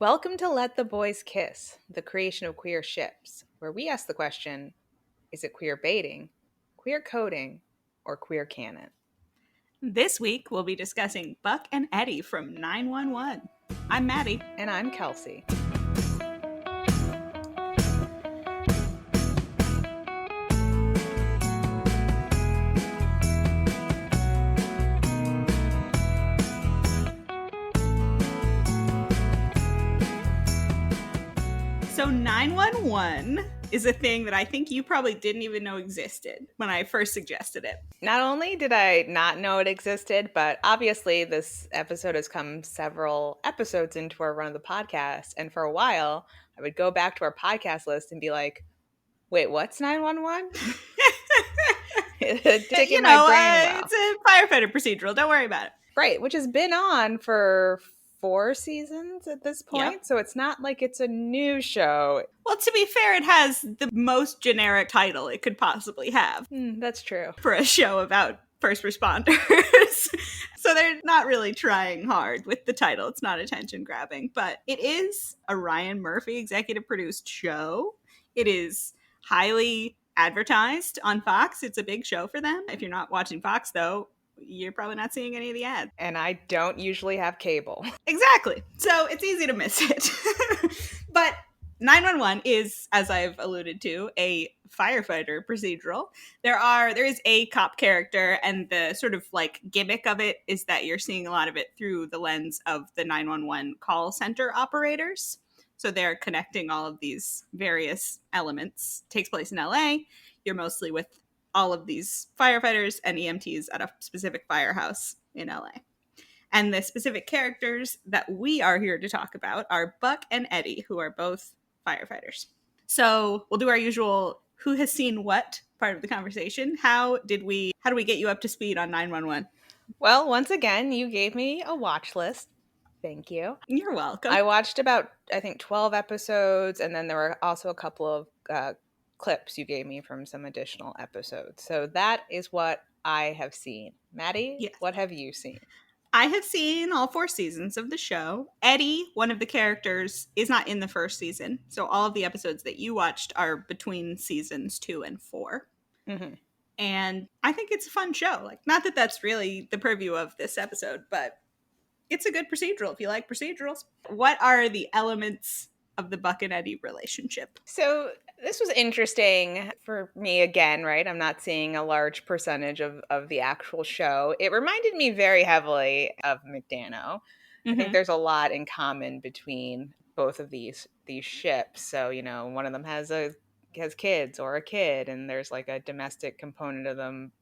Welcome to Let the Boys Kiss, the creation of queer ships, where we ask the question, is it queer baiting, queer coding, or queer canon? This week, we'll be discussing Buck and Eddie from 911. I'm Maddie. And I'm Kelsey. So 911 is a thing that I think you probably didn't even know existed when I first suggested it. Not only did I not know it existed, but obviously this episode has come several episodes into our run of the podcast. And for a while, I would go back to our podcast list and be like, wait, what's 911? It's a firefighter procedural. Don't worry about it. Right, which has been on for 4 seasons at this point, Yep. so it's not like it's a new show. Well, to be fair, it has the most generic title it could possibly have. That's true. For a show about first responders. So they're not really trying hard with the title. It's not attention grabbing, but it is a Ryan Murphy executive produced show. It is highly advertised on Fox. It's a big show for them. If you're not watching Fox, though, you're probably not seeing any of the ads. And I don't usually have cable. Exactly. So it's easy to miss it. But 911 is, as I've alluded to, a firefighter procedural. There is a cop character, and the sort of like gimmick of it is that you're seeing a lot of it through the lens of the 911 call center operators. So they're connecting all of these various elements. It takes place in LA. You're mostly with all of these firefighters and EMTs at a specific firehouse in LA. And the specific characters that we are here to talk about are Buck and Eddie, who are both firefighters. So we'll do our usual who has seen what part of the conversation. How do we get you up to speed on 911? Well, once again, you gave me a watch list. Thank you. You're welcome. I watched about, I think, 12 episodes, and then there were also a couple of clips you gave me from some additional episodes. So that is what I have seen. Maddie, yes. What have you seen? I have seen all 4 seasons of the show. Eddie, one of the characters, is not in the first season. So all of the episodes that you watched are between seasons 2 and 4. Mm-hmm. And I think it's a fun show. Like, not that that's really the purview of this episode, but it's a good procedural if you like procedurals. What are the elements of the Buck and Eddie relationship? So this was interesting for me again, right? I'm not seeing a large percentage of the actual show. It reminded me very heavily of McDano. I think there's a lot in common between both of these ships. So, you know, one of them has kids or a kid, and there's like a domestic component of them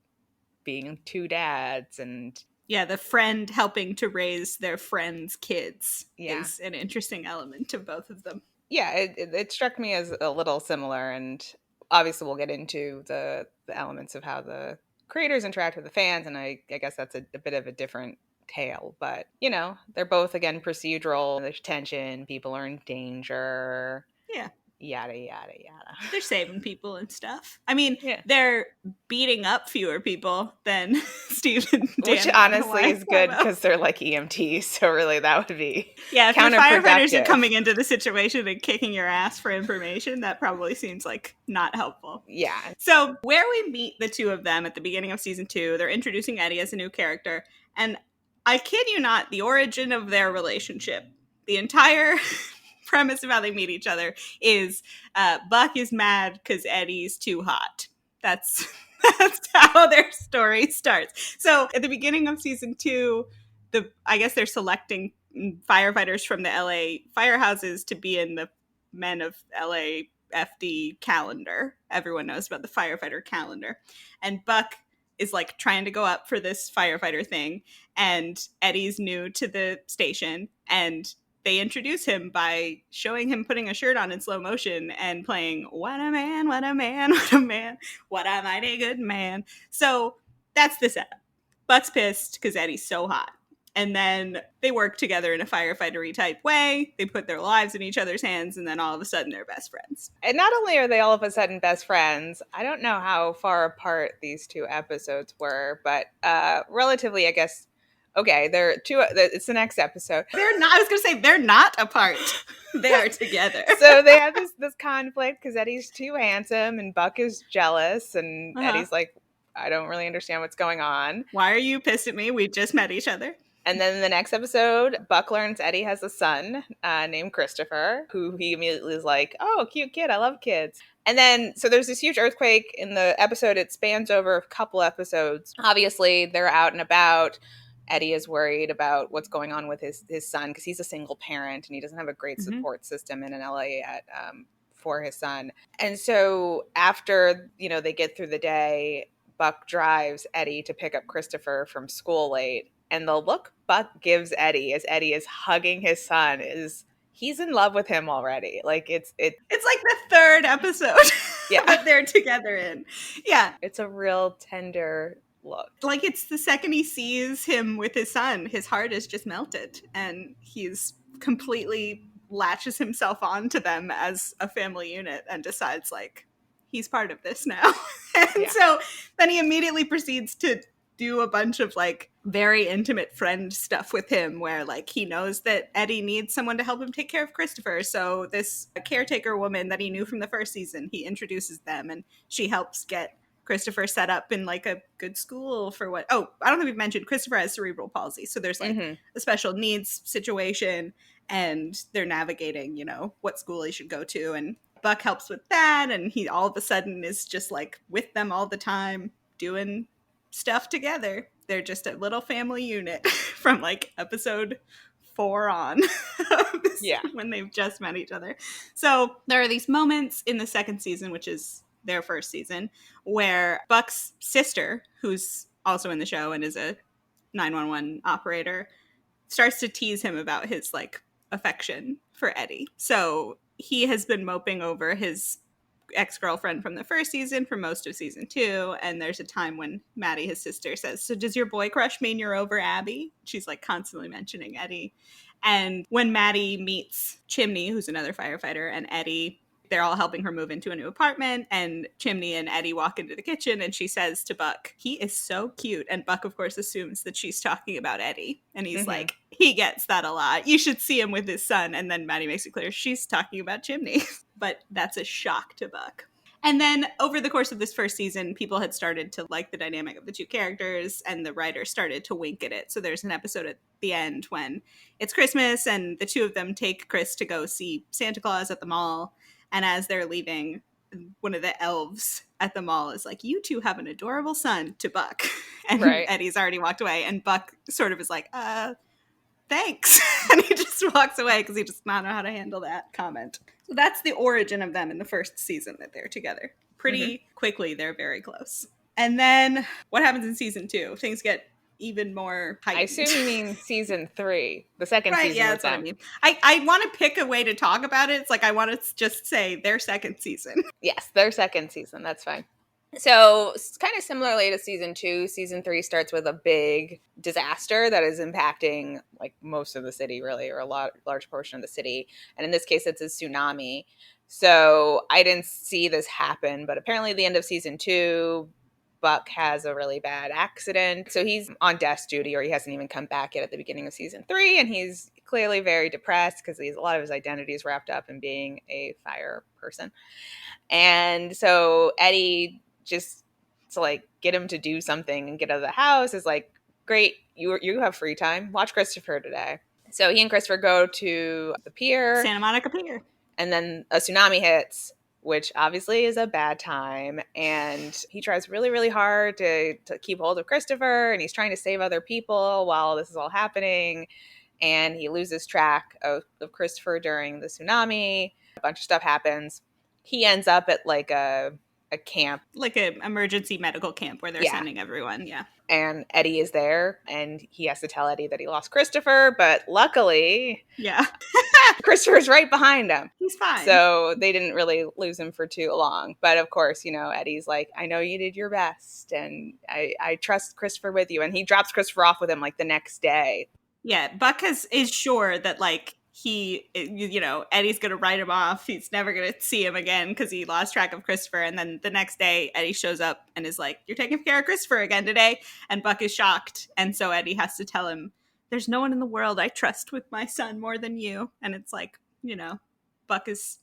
being 2 dads, and yeah, the friend helping to raise their friend's kids is an interesting element to both of them. Yeah, it struck me as a little similar, and obviously we'll get into the elements of how the creators interact with the fans, and I guess that's a bit of a different tale. But, you know, they're both, again, procedural. There's tension. People are in danger. Yeah. Yada, yada, yada. They're saving people and stuff. I mean, they're beating up fewer people than Steve and Dan. Which honestly is good because they're like EMTs, so really that would be if your firefighters are coming into the situation and kicking your ass for information, that probably seems like not helpful. Yeah. So where we meet the 2 of them at the beginning of season 2, they're introducing Eddie as a new character, and I kid you not, the origin of their relationship, the entire premise of how they meet each other is Buck is mad because Eddie's too hot. That's how their story starts. So at the beginning of season 2, I guess they're selecting firefighters from the LA firehouses to be in the Men of LAFD calendar. Everyone knows about the firefighter calendar. And Buck is like trying to go up for this firefighter thing, and Eddie's new to the station, and they introduce him by showing him putting a shirt on in slow motion and playing "What a Man, what a man, what a man, what a mighty good man." So that's the setup. Buck's pissed because Eddie's so hot. And then they work together in a firefighter-y type way. They put their lives in each other's hands, and then all of a sudden they're best friends. And not only are they all of a sudden best friends, I don't know how far apart these 2 episodes were, but relatively, I guess, Okay, they're two. It's the next episode. They're not. I was gonna say they're not apart. They are together. So they have this conflict because Eddie's too handsome and Buck is jealous, and Eddie's like, I don't really understand what's going on. Why are you pissed at me? We just met each other. And then in the next episode, Buck learns Eddie has a son named Christopher, who he immediately is like, oh, cute kid. I love kids. And then, so there's this huge earthquake in the episode. It spans over a couple episodes. Obviously, they're out and about. Eddie is worried about what's going on with his son because he's a single parent and he doesn't have a great support system in LA yet for his son. And so after, they get through the day, Buck drives Eddie to pick up Christopher from school late. And the look Buck gives Eddie as Eddie is hugging his son is he's in love with him already. Like it's like the third episode that they're together in. Yeah. It's a real tender look. Like it's the second he sees him with his son, his heart is just melted and he's completely latches himself on to them as a family unit and decides like he's part of this now. And so then he immediately proceeds to do a bunch of like very intimate friend stuff with him where like he knows that Eddie needs someone to help him take care of Christopher. So this caretaker woman that he knew from the first season, he introduces them and she helps get Christopher set up in like a good school for what? Oh, I don't think we've mentioned Christopher has cerebral palsy. So there's like a special needs situation and they're navigating, what school he should go to. And Buck helps with that. And he all of a sudden is just like with them all the time doing stuff together. They're just a little family unit from like episode 4 on. When they've just met each other. So there are these moments in the second season, which is their first season, where Buck's sister, who's also in the show and is a 911 operator, starts to tease him about his like affection for Eddie. So he has been moping over his ex-girlfriend from the first season for most of season 2, and there's a time when Maddie, his sister, says, so does your boy crush mean you're over Abby? She's like constantly mentioning Eddie. And when Maddie meets Chimney, who's another firefighter, and Eddie, they're all helping her move into a new apartment, and Chimney and Eddie walk into the kitchen, and she says to Buck, he is so cute. And Buck, of course, assumes that she's talking about Eddie. And he's like, he gets that a lot. You should see him with his son. And then Maddie makes it clear she's talking about Chimney. But that's a shock to Buck. And then over the course of this first season, people had started to like the dynamic of the two characters, and the writer started to wink at it. So there's an episode at the end when it's Christmas, and the two of them take Chris to go see Santa Claus at the mall. And as they're leaving, one of the elves at the mall is like, you two have an adorable son, to Buck. And Eddie's already walked away. And Buck sort of is like, thanks. And he just walks away because he does not know how to handle that comment. So that's the origin of them in the first season that they're together. Pretty quickly, they're very close. And then what happens in season 2? Things get even more heightened. I assume you mean season 3, the second season. Yeah, that's what I mean. I want to pick a way to talk about it. It's like I want to just say their second season. Yes, their second season. That's fine. So kind of similarly to season 2, season 3 starts with a big disaster that is impacting like most of the city, really, or a large portion of the city. And in this case, it's a tsunami. So I didn't see this happen, but apparently at the end of season 2, Buck has a really bad accident. So he's on desk duty, or he hasn't even come back yet at the beginning of season 3. And he's clearly very depressed because a lot of his identity is wrapped up in being a fire person. And so Eddie, just to like get him to do something and get out of the house, is like, great, you have free time. Watch Christopher today. So he and Christopher go to the pier. Santa Monica Pier. And then a tsunami hits, which obviously is a bad time. And he tries really, really hard to keep hold of Christopher, and he's trying to save other people while this is all happening. And he loses track of Christopher during the tsunami. A bunch of stuff happens. He ends up at like a camp. Like an emergency medical camp where they're sending everyone, And Eddie is there, and he has to tell Eddie that he lost Christopher, but luckily, Christopher's right behind him. He's fine. So they didn't really lose him for too long. But of course, Eddie's like, I know you did your best, and I trust Christopher with you. And he drops Christopher off with him like the next day. Yeah, Buck is sure that like Eddie's going to write him off. He's never going to see him again because he lost track of Christopher. And then the next day, Eddie shows up and is like, "You're taking care of Christopher again today." And Buck is shocked. And so Eddie has to tell him, "There's no one in the world I trust with my son more than you." And it's like, Buck is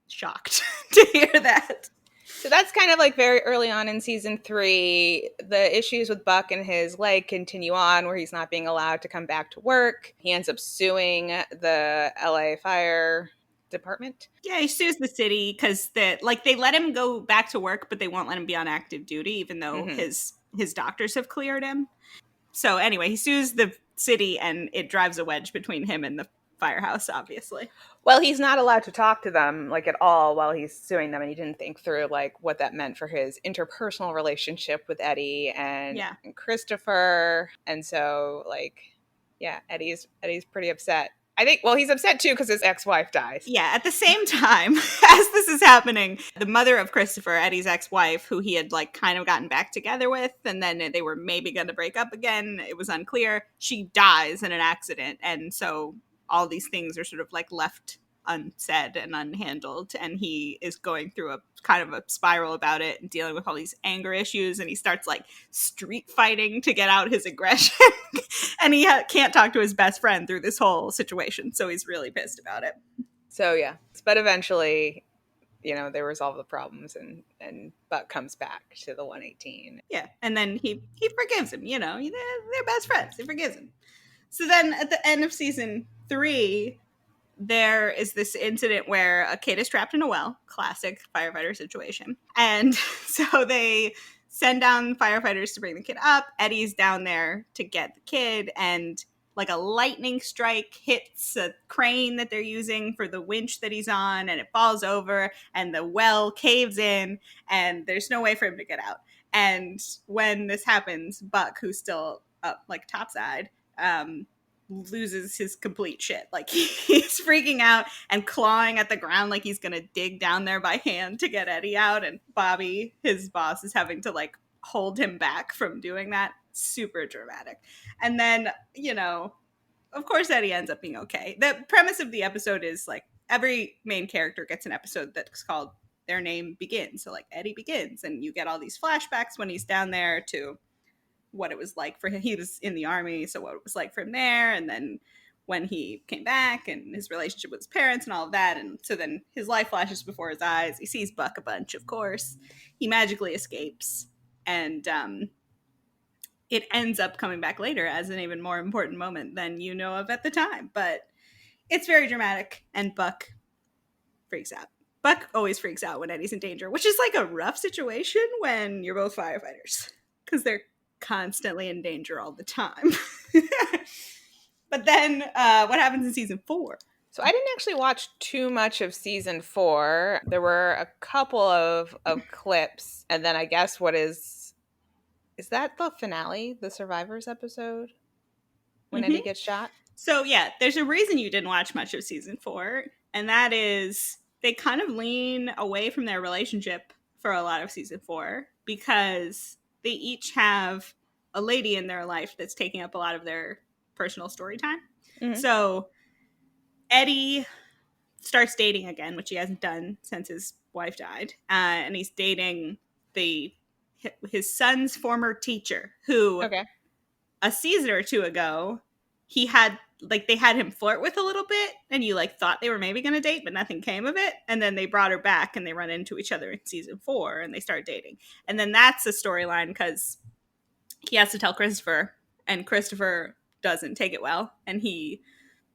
shocked to hear that. So that's kind of like very early on in season 3. The issues with Buck and his leg continue on, where he's not being allowed to come back to work. He ends up suing the LA Fire Department. Yeah, he sues the city because they let him go back to work, but they won't let him be on active duty, even though his doctors have cleared him. So anyway, he sues the city, and it drives a wedge between him and the firehouse, obviously. Well, he's not allowed to talk to them like at all while he's suing them, and he didn't think through like what that meant for his interpersonal relationship with Eddie and Christopher. And so Eddie's pretty upset. I think, well, he's upset too because his ex-wife dies. Yeah, at the same time as this is happening, the mother of Christopher, Eddie's ex-wife, who he had like kind of gotten back together with, and then they were maybe going to break up again, it was unclear, she dies in an accident. And so all these things are sort of like left unsaid and unhandled, and he is going through a kind of a spiral about it and dealing with all these anger issues, and he starts like street fighting to get out his aggression. And he can't talk to his best friend through this whole situation, so he's really pissed about it. So yeah, but eventually they resolve the problems, and Buck comes back to the 118. Yeah, and then he forgives him. They're best friends. He forgives him. So then at the end of season 3, there is this incident where a kid is trapped in a well. Classic firefighter situation. And so they send down firefighters to bring the kid up. Eddie's down there to get the kid, and like a lightning strike hits a crane that they're using for the winch that he's on, and it falls over, and the well caves in, and there's no way for him to get out. And when this happens, Buck, who's still up like topside, loses his complete shit. Like, he's freaking out and clawing at the ground like he's gonna dig down there by hand to get Eddie out, and Bobby, his boss, is having to like hold him back from doing that. Super dramatic. And then, of course Eddie ends up being okay. The premise of the episode is like every main character gets an episode that's called Their Name Begins. So like Eddie begins, and you get all these flashbacks when he's down there to what it was like for him. He was in the army, so what it was like for him there, and then when he came back and his relationship with his parents and all of that. And so then his life flashes before his eyes. He sees Buck a bunch, of course. He magically escapes, and it ends up coming back later as an even more important moment than you know of at the time. But it's very dramatic, and Buck freaks out. Buck always freaks out when Eddie's in danger, which is like a rough situation when you're both firefighters, because they're constantly in danger all the time. But then what happens in season 4? So I didn't actually watch too much of season 4. There were a couple of clips, and then I guess is that the finale, the Survivors episode, when Eddie gets shot? So yeah, there's a reason you didn't watch much of season 4, and that is they kind of lean away from their relationship for a lot of season 4, because they each have a lady in their life that's taking up a lot of their personal story time. Mm-hmm. So Eddie starts dating again, which he hasn't done since his wife died. And he's dating his son's former teacher, who a season or 2 ago, they had him flirt with a little bit, and you like thought they were maybe going to date, but nothing came of it. And then they brought her back, and they run into each other in season 4, and they start dating. And then that's a storyline because he has to tell Christopher, and Christopher doesn't take it well, and he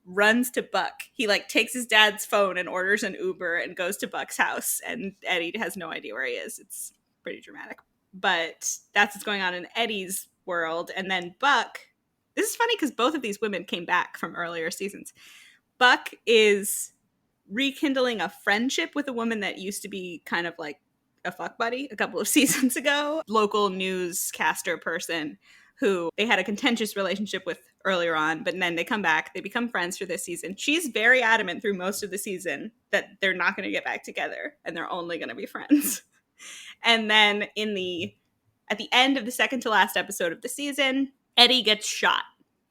runs to Buck. He like takes his dad's phone and orders an Uber and goes to Buck's house, and Eddie has no idea where he is. It's pretty dramatic. But that's what's going on in Eddie's world. And then Buck, this is funny because both of these women came back from earlier seasons. Buck is rekindling a friendship with a woman that used to be kind of like a fuck buddy a couple of seasons ago. Local newscaster person who they had a contentious relationship with earlier on, but then they come back, they become friends for this season. She's very adamant through most of the season that they're not going to get back together and they're only going to be friends. And then at the end of the second to last episode of the season, Eddie gets shot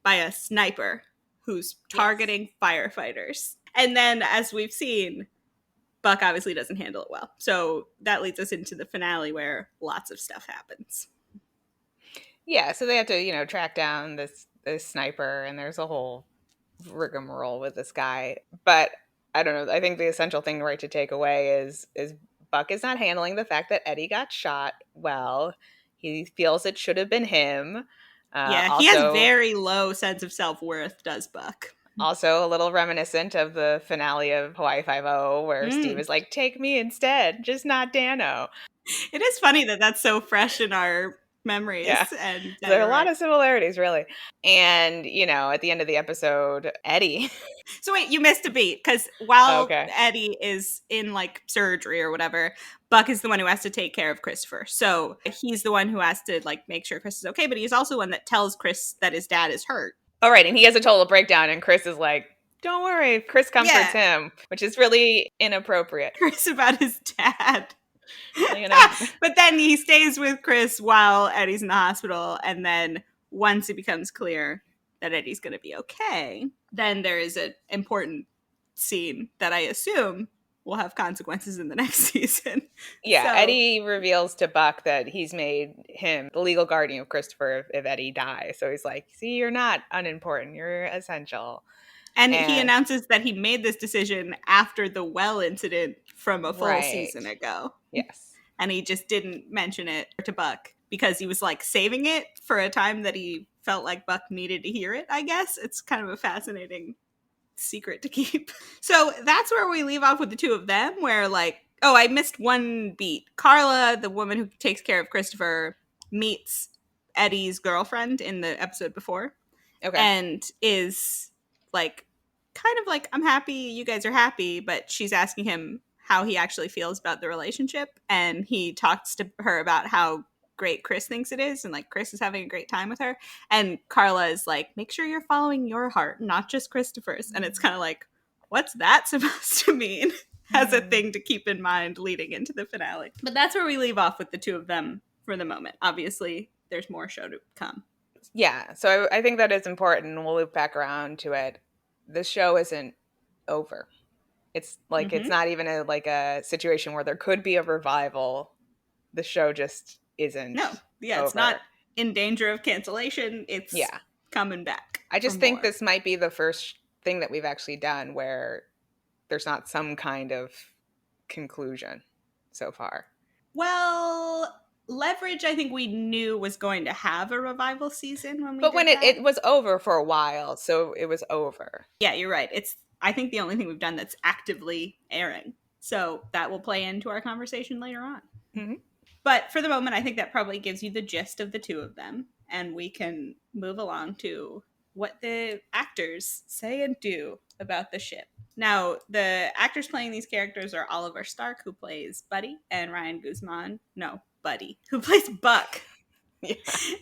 by a sniper who's targeting firefighters. And then, as we've seen, Buck obviously doesn't handle it well. So that leads us into the finale where lots of stuff happens. Yeah, so they have to, track down this sniper, and there's a whole rigmarole with this guy. But I don't know. I think the essential thing, right, to take away is Buck is not handling the fact that Eddie got shot well. He feels it should have been him. Yeah, he has Also, very low sense of self-worth, does Buck. also a little reminiscent of the finale of Hawaii Five-O, where Steve is like, "Take me instead, just not Dano." It is funny that that's so fresh in our memories. Yeah, And there are a lot of similarities, really. And at the end of the episode, Eddie. So wait, you missed a beat, because while Okay. Eddie is in like surgery or whatever, Buck is the one who has to take care of Christopher. So he's the one who has to like make sure Chris is okay, but he's also one that tells Chris that his dad is hurt. All right, and he has a total breakdown, and Chris is like, "Don't worry." Chris comforts him, which is really inappropriate. Chris about his dad. You know? But then he stays with Chris while Eddie's in the hospital, and then once it becomes clear that Eddie's going to be okay, then there is an important scene that I assume will have consequences in the next season. Yeah, So, Eddie reveals to Buck that he's made him the legal guardian of Christopher if Eddie dies. So he's like, "See, you're not unimportant. You're essential." and he announces that he made this decision after the well incident from a full season ago. Yes. And he just didn't mention it to Buck because he was like saving it for a time that he felt like Buck needed to hear it, I guess. It's kind of a fascinating secret to keep. So that's where we leave off with the two of them, where like, oh, I missed one beat. Carla, the woman who takes care of Christopher, meets Eddie's girlfriend in the episode before. Okay. And is like, kind of like, I'm happy you guys are happy, but she's asking him how he actually feels about the relationship. And he talks to her about how great Chris thinks it is, and like Chris is having a great time with her. And Carla is like, make sure you're following your heart, not just Christopher's. And it's kind of like, what's that supposed to mean? As a thing to keep in mind leading into the finale. But that's where we leave off with the two of them for the moment. Obviously, there's more show to come. Yeah, so I think that is important, and we'll loop back around to it. The show isn't over. It's like it's not even a situation where there could be a revival. The show just isn't. No, yeah, over. It's not in danger of cancellation. It's coming back. I just think this might be the first thing that we've actually done where there's not some kind of conclusion so far. Well, Leverage, I think we knew was going to have a revival season when we. But when it was over for a while, so it was over. Yeah, you're right. It's I think the only thing we've done that's actively airing. So that will play into our conversation later on. Mm-hmm. But for the moment, I think that probably gives you the gist of the two of them, and we can move along to what the actors say and do about the ship. Now, the actors playing these characters are Oliver Stark, who plays Buddie, and Ryan Guzman. No, Buddie, who plays Buck. Yeah.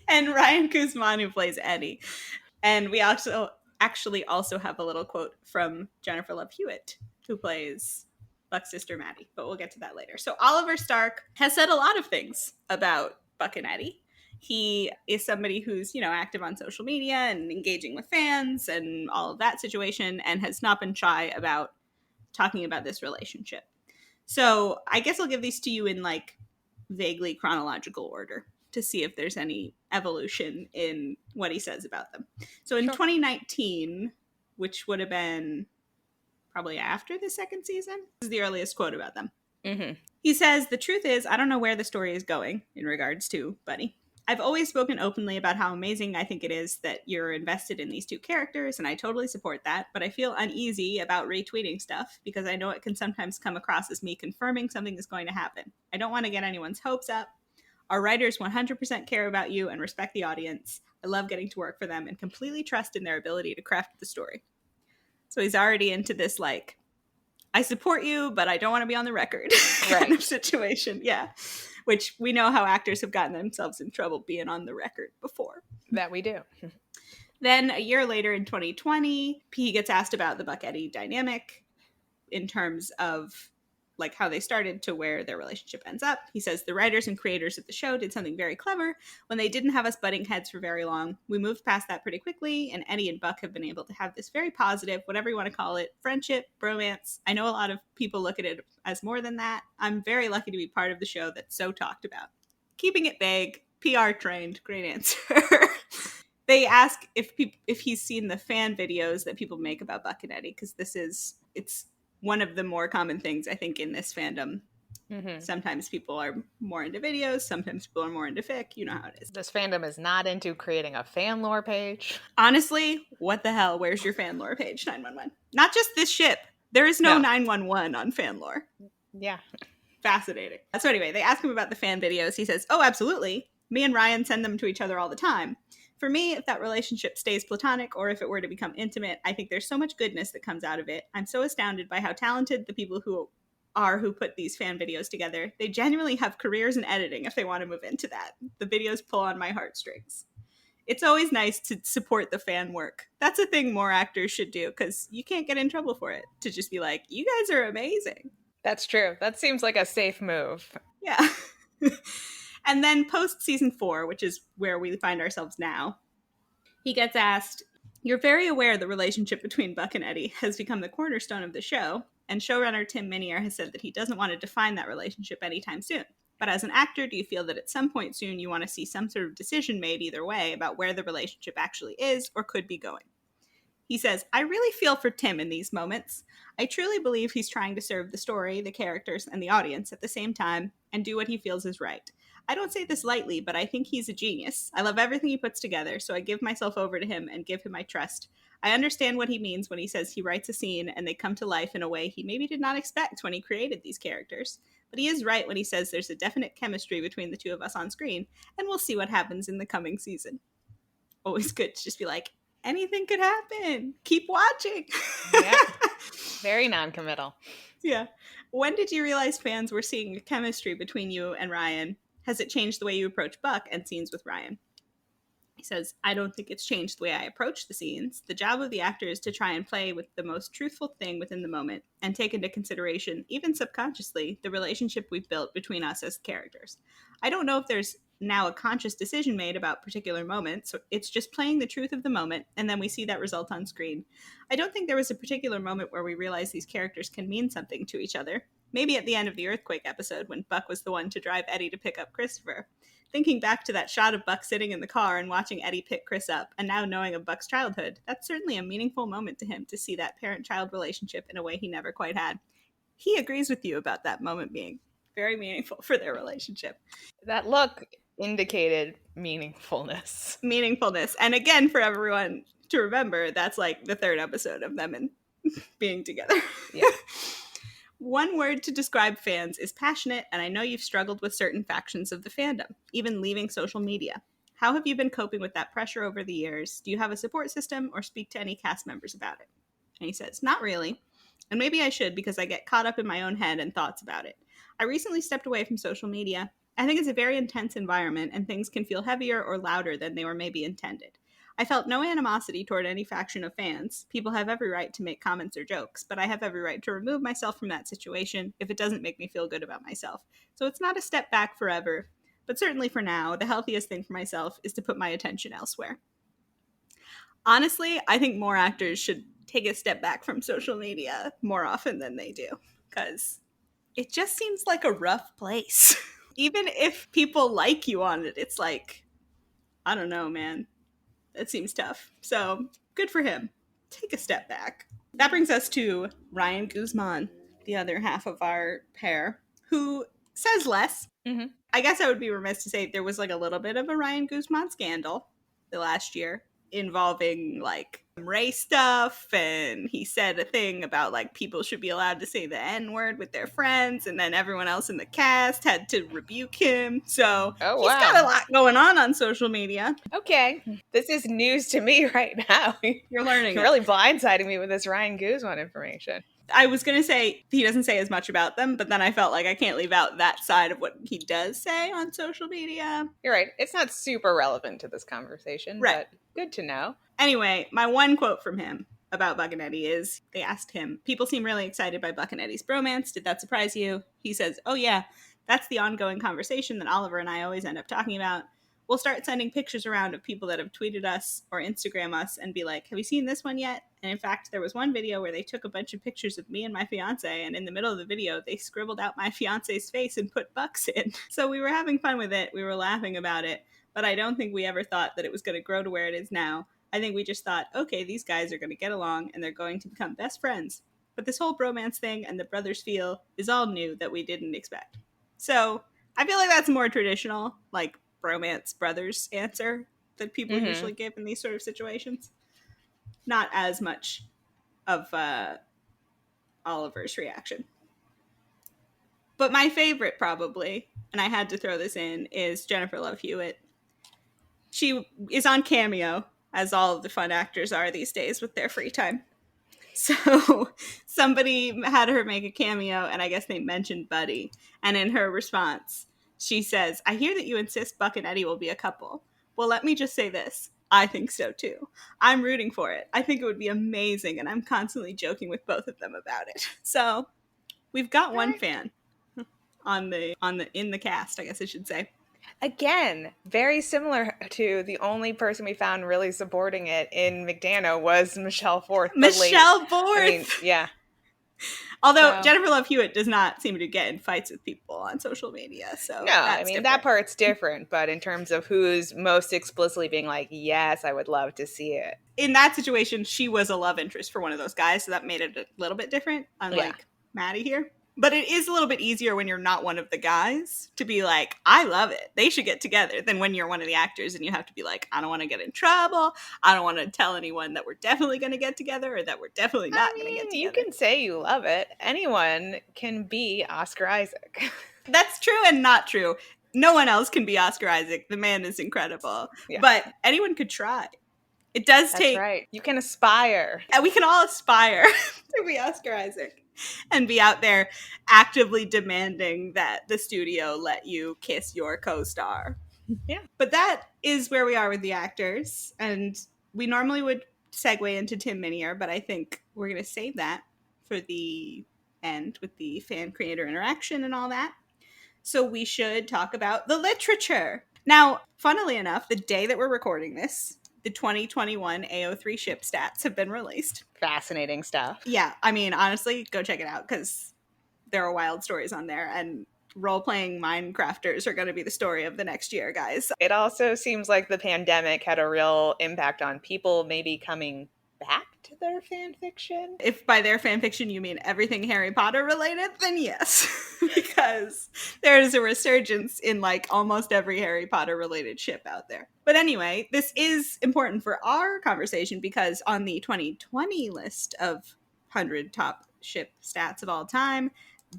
And Ryan Guzman, who plays Eddie. And we actually also have a little quote from Jennifer Love Hewitt, who plays Buck's sister Maddie, but we'll get to that later. So Oliver Stark has said a lot of things about Buck and Eddie. He is somebody who's, active on social media and engaging with fans and all of that situation, and has not been shy about talking about this relationship. So I guess I'll give these to you in like vaguely chronological order to see if there's any evolution in what he says about them. So in 2019, which would have been probably after the second season, this is the earliest quote about them. Mm-hmm. He says, "The truth is, I don't know where the story is going in regards to Buddie. I've always spoken openly about how amazing I think it is that you're invested in these two characters, and I totally support that, but I feel uneasy about retweeting stuff because I know it can sometimes come across as me confirming something is going to happen. I don't want to get anyone's hopes up. Our writers 100% care about you and respect the audience. I love getting to work for them and completely trust in their ability to craft the story." So he's already into this, like, I support you, but I don't want to be on the record kind of situation. Yeah. Which we know how actors have gotten themselves in trouble being on the record before. That we do. Then a year later in 2020, he gets asked about the Buck Eddie dynamic in terms of like how they started to where their relationship ends up. He says the writers and creators of the show did something very clever when they didn't have us butting heads for very long. We moved past that pretty quickly, and Eddie and Buck have been able to have this very positive, whatever you want to call it, friendship, bromance. I know a lot of people look at it as more than that. I'm very lucky to be part of the show that's so talked about. Keeping it vague, PR trained, great answer. They ask if he's seen the fan videos that people make about Buck and Eddie, because it's one of the more common things, I think, in this fandom. Mm-hmm. Sometimes people are more into videos, sometimes people are more into fic. You know how it is. This fandom is not into creating a fan lore page. Honestly, what the hell? Where's your fan lore page, 911? Not just this ship. There is no 911 on fan lore. Yeah. Fascinating. So anyway, they ask him about the fan videos. He says, oh, absolutely. Me and Ryan send them to each other all the time. For me, if that relationship stays platonic or if it were to become intimate, I think there's so much goodness that comes out of it. I'm so astounded by how talented the people who put these fan videos together. They genuinely have careers in editing if they want to move into that. The videos pull on my heartstrings. It's always nice to support the fan work. That's a thing more actors should do, because you can't get in trouble for it. To just be like, you guys are amazing. That's true. That seems like a safe move. Yeah. And then post season 4, which is where we find ourselves now, he gets asked, you're very aware the relationship between Buck and Eddie has become the cornerstone of the show, and showrunner Tim Minier has said that he doesn't want to define that relationship anytime soon. But as an actor, do you feel that at some point soon you want to see some sort of decision made either way about where the relationship actually is or could be going? He says, I really feel for Tim in these moments. I truly believe he's trying to serve the story, the characters, and the audience at the same time and do what he feels is right. I don't say this lightly, but I think he's a genius. I love everything he puts together, so I give myself over to him and give him my trust. I understand what he means when he says he writes a scene and they come to life in a way he maybe did not expect when he created these characters. But he is right when he says there's a definite chemistry between the two of us on screen, and we'll see what happens in the coming season. Always good to just be like, anything could happen. Keep watching. Yeah. Very non-committal. Yeah. When did you realize fans were seeing a chemistry between you and Ryan? Has it changed the way you approach Buck and scenes with Ryan? He says, I don't think it's changed the way I approach the scenes. The job of the actor is to try and play with the most truthful thing within the moment and take into consideration, even subconsciously, the relationship we've built between us as characters. I don't know if there's now a conscious decision made about particular moments. So it's just playing the truth of the moment, and then we see that result on screen. I don't think there was a particular moment where we realized these characters can mean something to each other. Maybe at the end of the earthquake episode when Buck was the one to drive Eddie to pick up Christopher. Thinking back to that shot of Buck sitting in the car and watching Eddie pick Chris up, and now knowing of Buck's childhood, that's certainly a meaningful moment to him to see that parent-child relationship in a way he never quite had. He agrees with you about that moment being very meaningful for their relationship. That look indicated meaningfulness. Meaningfulness. And again, for everyone to remember, that's like the 3rd episode of them and being together. Yeah. One word to describe fans is passionate, and I know you've struggled with certain factions of the fandom, even leaving social media. How have you been coping with that pressure over the years? Do you have a support system or speak to any cast members about it? And he says, not really. And maybe I should, because I get caught up in my own head and thoughts about it. I recently stepped away from social media. I think it's a very intense environment, and things can feel heavier or louder than they were maybe intended. I felt no animosity toward any faction of fans. People have every right to make comments or jokes, but I have every right to remove myself from that situation if it doesn't make me feel good about myself. So it's not a step back forever, but certainly for now, the healthiest thing for myself is to put my attention elsewhere. Honestly, I think more actors should take a step back from social media more often than they do, because it just seems like a rough place. Even if people like you on it, it's like, I don't know, man. That seems tough. So good for him. Take a step back. That brings us to Ryan Guzman, the other half of our pair, who says less. Mm-hmm. I guess I would be remiss to say there was like a little bit of a Ryan Guzman scandal the last year involving like race stuff, and he said a thing about like people should be allowed to say the N-word with their friends, and then everyone else in the cast had to rebuke him. So he's got a lot going on social media. Okay, this is news to me right now. You're learning. You're really blindsiding me with this Ryan Guzman information. I was going to say he doesn't say as much about them, but then I felt like I can't leave out that side of what he does say on social media. You're right. It's not super relevant to this conversation, right. But good to know. Anyway, my one quote from him. about Buck and Eddie is they asked him, people seem really excited by Buck and Eddie's bromance. Did that surprise you? He says, oh yeah, that's the ongoing conversation that Oliver and I always end up talking about. We'll start sending pictures around of people that have tweeted us or Instagram us and be like, have you seen this one yet? And in fact, there was one video where they took a bunch of pictures of me and my fiance, and in the middle of the video, they scribbled out my fiance's face and put Bucks in. So we were having fun with it. We were laughing about it, but I don't think we ever thought that it was going to grow to where it is now. I think we just thought, okay, these guys are going to get along and they're going to become best friends. But this whole bromance thing and the brothers feel is all new that we didn't expect. So I feel like that's more traditional, like bromance brothers answer that people usually give in these sort of situations. Not as much of Oliver's reaction. But my favorite probably, and I had to throw this in, is Jennifer Love Hewitt. She is on Cameo, as all of the fun actors are these days with their free time. So somebody had her make a cameo, and I guess they mentioned Buddie. And in her response, she says, I hear that you insist Buck and Eddie will be a couple. Well, let me just say this. I think so too. I'm rooting for it. I think it would be amazing, and I'm constantly joking with both of them about it. So we've got one fan in the cast, I guess I should say. Again, very similar to the only person we found really supporting it in McDano was Michelle Forth. Michelle Forth! I mean, yeah. Although Jennifer Love Hewitt does not seem to get in fights with people on social media, so no, I mean, that part's different. But in terms of who's most explicitly being like, yes, I would love to see it. In that situation, she was a love interest for one of those guys, so that made it a little bit different, unlike Maddie here. But it is a little bit easier when you're not one of the guys to be like, I love it. They should get together, than when you're one of the actors and you have to be like, I don't want to get in trouble. I don't want to tell anyone that we're definitely going to get together or that we're definitely not going to get together. You can say you love it. Anyone can be Oscar Isaac. That's true and not true. No one else can be Oscar Isaac. The man is incredible. Yeah. But anyone could try. It does take... That's right. You can aspire. And we can all aspire to be Oscar Isaac. And be out there actively demanding that the studio let you kiss your co-star. Yeah. But that is where we are with the actors. And we normally would segue into Tim Minier, but I think we're going to save that for the end with the fan-creator interaction and all that. So we should talk about the literature. Now, funnily enough, the day that we're recording this, the 2021 AO3 ship stats have been released. Fascinating stuff. Yeah, I mean, honestly, go check it out because there are wild stories on there, and role-playing Minecrafters are going to be the story of the next year, guys. It also seems like the pandemic had a real impact on people maybe coming back to their fan fiction. If by their fan fiction you mean everything Harry Potter related, then yes. Because there is a resurgence in like almost every Harry Potter related ship out there. But anyway, this is important for our conversation because on the 2020 list of 100 top ship stats of all time,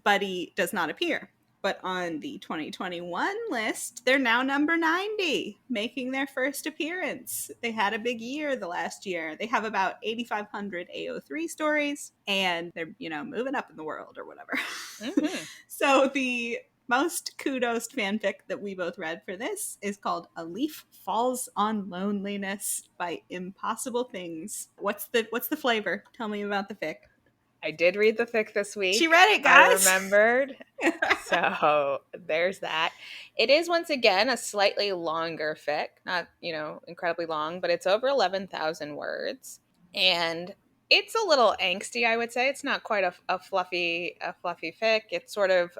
Buddie does not appear. But on the 2021 list, they're now number 90, making their first appearance. They had a big year the last year. They have about 8,500 AO3 stories, and they're, moving up in the world or whatever. Mm-hmm. So the most kudos fanfic that we both read for this is called A Leaf Falls on Loneliness by Impossible Things. What's the flavor? Tell me about the fic. I did read the fic this week. She read it, guys. I remembered. So there's that. It is, once again, a slightly longer fic. Not, incredibly long, but it's over 11,000 words. And it's a little angsty, I would say. It's not quite a fluffy fic. It's sort of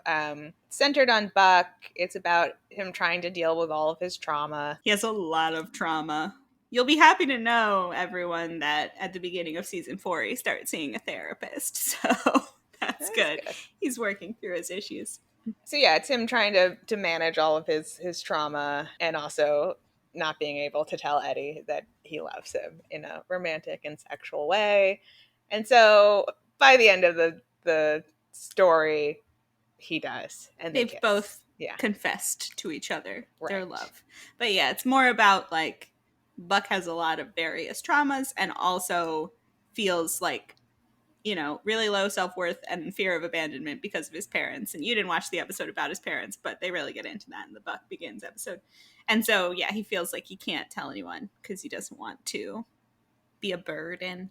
centered on Buck. It's about him trying to deal with all of his trauma. He has a lot of trauma. You'll be happy to know, everyone, that at the beginning of season 4, he started seeing a therapist. So that's good. He's working through his issues. So yeah, it's him trying to manage all of his trauma and also not being able to tell Eddie that he loves him in a romantic and sexual way. And so by the end of the story, he does. And they've both confessed to each other their love. But yeah, it's more about like, Buck has a lot of various traumas and also feels like, really low self-worth and fear of abandonment because of his parents. And you didn't watch the episode about his parents, but they really get into that in the Buck Begins episode. And so, yeah, he feels like he can't tell anyone because he doesn't want to be a burden.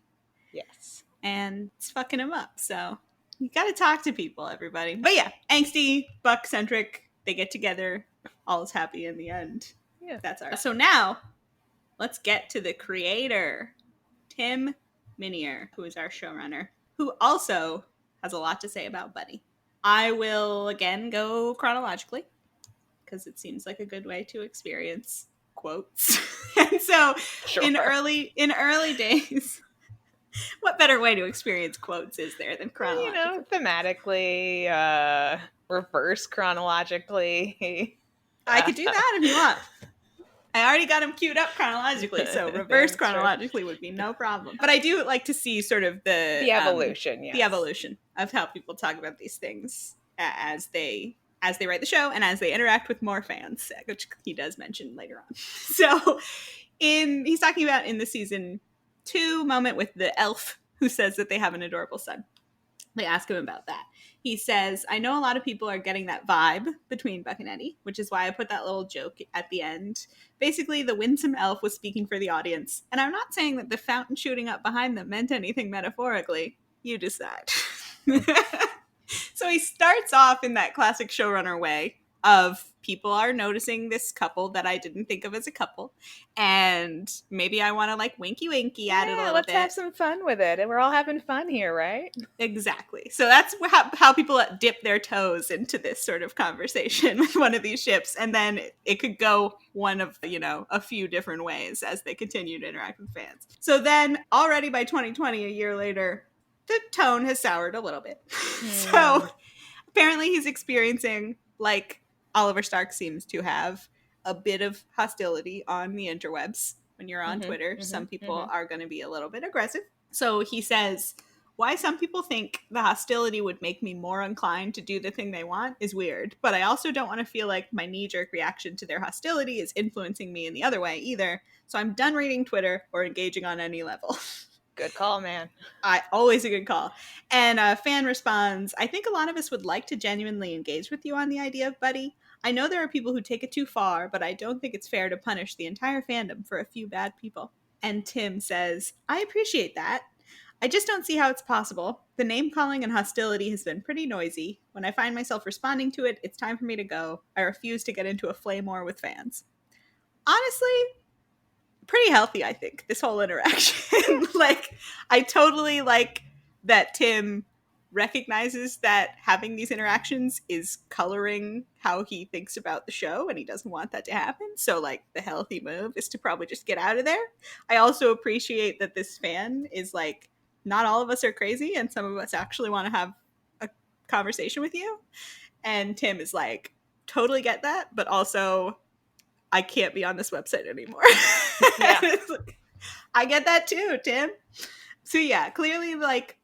Yes. And it's fucking him up. So you gotta talk to people, everybody. But yeah, angsty, Buck-centric. They get together. All is happy in the end. Yeah. That's our. So now, let's get to the creator, Tim Minear, who is our showrunner, who also has a lot to say about Buddie. I will again go chronologically because it seems like a good way to experience quotes. And so, Sure. in early days, what better way to experience quotes is there than chronologically? Thematically, reverse chronologically. I could do that if you want. I already got them queued up chronologically, so reverse chronologically would be no problem. But I do like to see sort of the evolution, yes. The evolution of how people talk about these things as they write the show and as they interact with more fans, which he does mention later on. So he's talking about in the season 2 moment with the elf who says that they have an adorable son. They ask him about that. He says, I know a lot of people are getting that vibe between Buck and Eddie, which is why I put that little joke at the end. Basically, the winsome elf was speaking for the audience. And I'm not saying that the fountain shooting up behind them meant anything metaphorically. You decide. So he starts off in that classic showrunner way of people are noticing this couple that I didn't think of as a couple. And maybe I want to like winky winky at it a little bit. Let's have some fun with it. And we're all having fun here, right? Exactly. So that's how people dip their toes into this sort of conversation with one of these ships. And then it could go one of, a few different ways as they continue to interact with fans. So then already by 2020, a year later, the tone has soured a little bit. So apparently he's experiencing, like Oliver Stark seems to have, a bit of hostility on the interwebs. When you're on Twitter, some people are going to be a little bit aggressive. So he says, why some people think the hostility would make me more inclined to do the thing they want is weird, but I also don't want to feel like my knee-jerk reaction to their hostility is influencing me in the other way either. So I'm done reading Twitter or engaging on any level. Good call, man. Always a good call. And a fan responds, I think a lot of us would like to genuinely engage with you on the idea of Buddie. I know there are people who take it too far, but I don't think it's fair to punish the entire fandom for a few bad people. And Tim says, I appreciate that. I just don't see how it's possible. The name-calling and hostility has been pretty noisy. When I find myself responding to it, it's time for me to go. I refuse to get into a flame war with fans. Honestly, pretty healthy, I think, this whole interaction. Like, I totally like that Tim recognizes that having these interactions is coloring how he thinks about the show, and he doesn't want that to happen. So, like, the healthy move is to probably just get out of there. I also appreciate that this fan is like, not all of us are crazy, and some of us actually want to have a conversation with you. And Tim is like, totally get that, but also I can't be on this website anymore. Yeah. Like, I get that too, Tim. So yeah, clearly, like,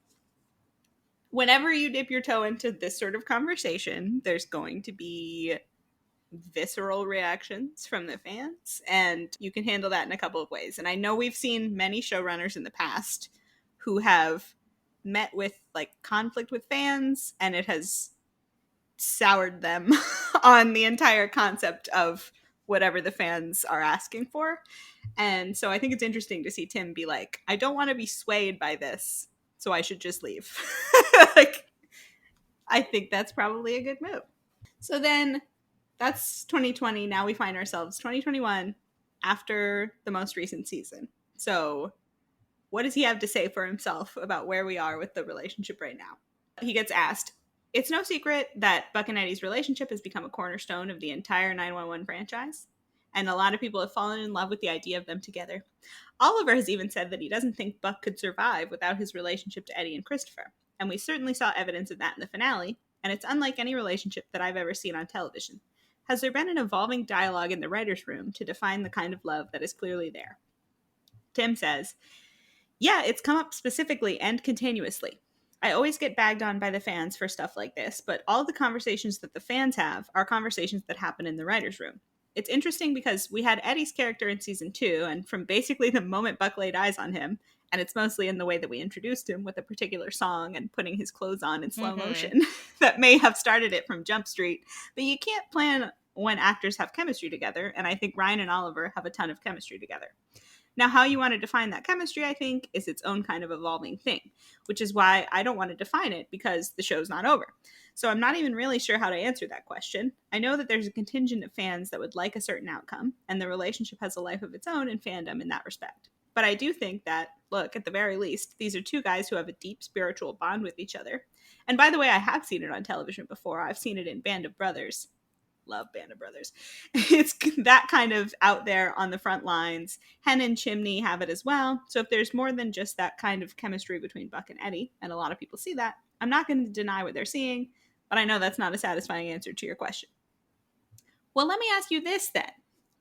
whenever you dip your toe into this sort of conversation, there's going to be visceral reactions from the fans, and you can handle that in a couple of ways. And I know we've seen many showrunners in the past who have met with like conflict with fans, and it has soured them on the entire concept of whatever the fans are asking for. And so I think it's interesting to see Tim be like, I don't want to be swayed by this, so I should just leave. Like, I think that's probably a good move. So then that's 2020. Now we find ourselves 2021 after the most recent season. So what does he have to say for himself about where we are with the relationship right now? He gets asked, it's no secret that Buck and Eddie's relationship has become a cornerstone of the entire 911 franchise, and a lot of people have fallen in love with the idea of them together. Oliver has even said that he doesn't think Buck could survive without his relationship to Eddie and Christopher, and we certainly saw evidence of that in the finale, and it's unlike any relationship that I've ever seen on television. Has there been an evolving dialogue in the writer's room to define the kind of love that is clearly there? Tim says, yeah, it's come up specifically and continuously. I always get bagged on by the fans for stuff like this, but all the conversations that the fans have are conversations that happen in the writer's room. It's interesting because we had Eddie's character in season 2, and from basically the moment Buck laid eyes on him, and it's mostly in the way that we introduced him with a particular song and putting his clothes on in slow motion that may have started it from Jump Street, but you can't plan when actors have chemistry together, and I think Ryan and Oliver have a ton of chemistry together. Now, how you want to define that chemistry, I think, is its own kind of evolving thing, which is why I don't want to define it, because the show's not over. So I'm not even really sure how to answer that question. I know that there's a contingent of fans that would like a certain outcome, and the relationship has a life of its own in fandom in that respect. But I do think that, look, at the very least, these are two guys who have a deep spiritual bond with each other. And by the way, I have seen it on television before. I've seen it in Band of Brothers. Love Band of Brothers. It's that kind of out there on the front lines. Hen and Chimney have it as well. So if there's more than just that kind of chemistry between Buck and Eddie, and a lot of people see that, I'm not going to deny what they're seeing, but I know that's not a satisfying answer to your question. Well, let me ask you this then.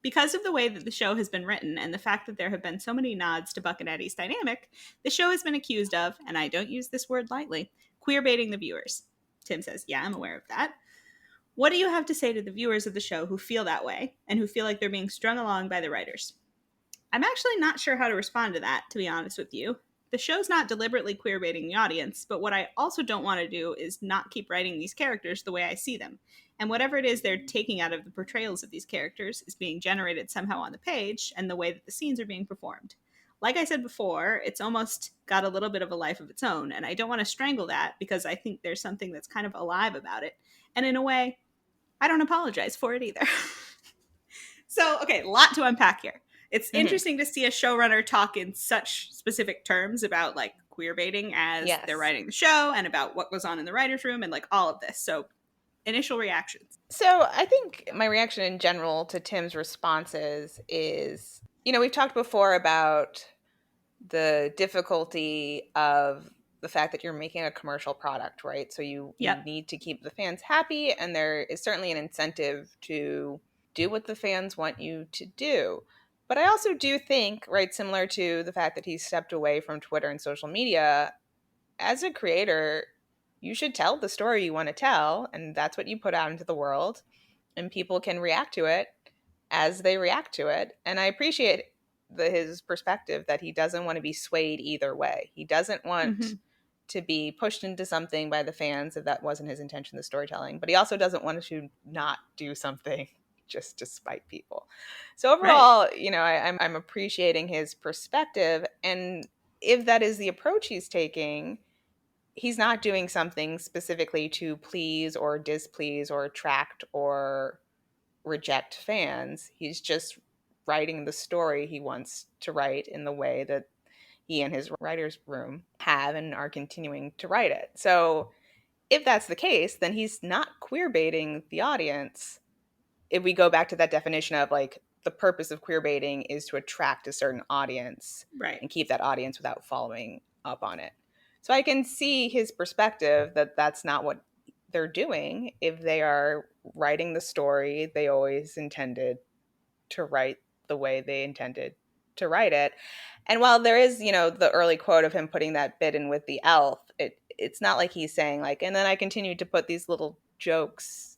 Because of the way that the show has been written and the fact that there have been so many nods to Buck and Eddie's dynamic, the show has been accused of, and I don't use this word lightly, queerbaiting the viewers. Tim says, yeah, I'm aware of that. What do you have to say to the viewers of the show who feel that way and who feel like they're being strung along by the writers? I'm actually not sure how to respond to that, to be honest with you. The show's not deliberately queerbaiting the audience, but what I also don't want to do is not keep writing these characters the way I see them. And whatever it is they're taking out of the portrayals of these characters is being generated somehow on the page and the way that the scenes are being performed. Like I said before, it's almost got a little bit of a life of its own, and I don't want to strangle that because I think there's something that's kind of alive about it. And in a way, I don't apologize for it either. So, okay, a lot to unpack here. It's interesting to see a showrunner talk in such specific terms about like queer baiting as they're writing the show and about what goes on in the writer's room and like all of this. So initial reactions. So I think my reaction in general to Tim's responses is, we've talked before about the difficulty of the fact that you're making a commercial product, right? So you need to keep the fans happy, and there is certainly an incentive to do what the fans want you to do. But I also do think, right, similar to the fact that he stepped away from Twitter and social media, as a creator, you should tell the story you want to tell, and that's what you put out into the world, and people can react to it as they react to it. And I appreciate his perspective that he doesn't want to be swayed either way. He doesn't want to be pushed into something by the fans if that wasn't his intention, the storytelling, but he also doesn't want to not do something just to spite people. So overall, I'm appreciating his perspective, and if that is the approach he's taking, he's not doing something specifically to please or displease or attract or reject fans. He's just writing the story he wants to write in the way that he and his writer's room have and are continuing to write it. So if that's the case, then he's not queer baiting the audience. If we go back to that definition of like the purpose of queer baiting is to attract a certain audience, right, and keep that audience without following up on it. So I can see his perspective that that's not what they're doing. If they are writing the story they always intended to write the way they intended to write it. And while there is, the early quote of him putting that bit in with the elf, it's not like he's saying like, and then I continued to put these little jokes,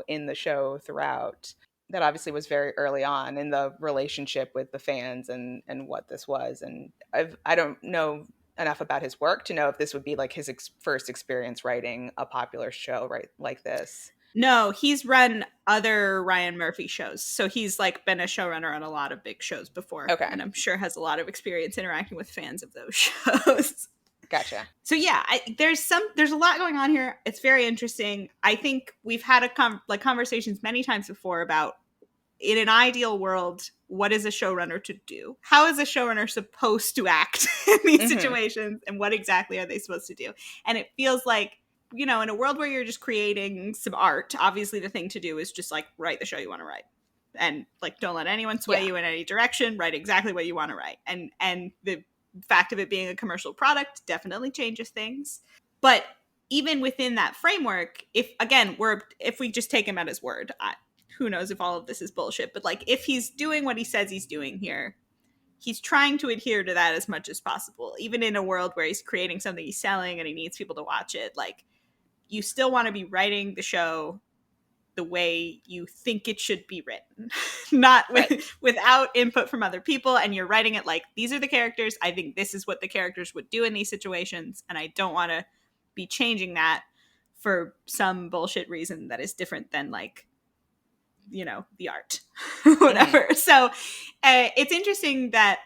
in the show throughout. That obviously was very early on in the relationship with the fans and what this was. And I don't know enough about his work to know if this would be like his first experience writing a popular show, right, like this. No, he's run other Ryan Murphy shows. So he's like been a showrunner on a lot of big shows before. Okay. And I'm sure has a lot of experience interacting with fans of those shows. Gotcha. So yeah, there's a lot going on here. It's very interesting. I think we've had conversations many times before about, in an ideal world, what is a showrunner to do? How is a showrunner supposed to act in these situations? And what exactly are they supposed to do? And it feels like, in a world where you're just creating some art, obviously the thing to do is just like write the show you want to write. And like, don't let anyone sway you in any direction. Write exactly what you want to write. And the fact of it being a commercial product definitely changes things. But even within that framework, if we just take him at his word, who knows if all of this is bullshit, but like if he's doing what he says he's doing here, he's trying to adhere to that as much as possible. Even in a world where he's creating something he's selling and he needs people to watch it, like you still want to be writing the show the way you think it should be written, not without input from other people. And you're writing it like, these are the characters. I think this is what the characters would do in these situations. And I don't want to be changing that for some bullshit reason that is different than like, the art, whatever. So it's interesting that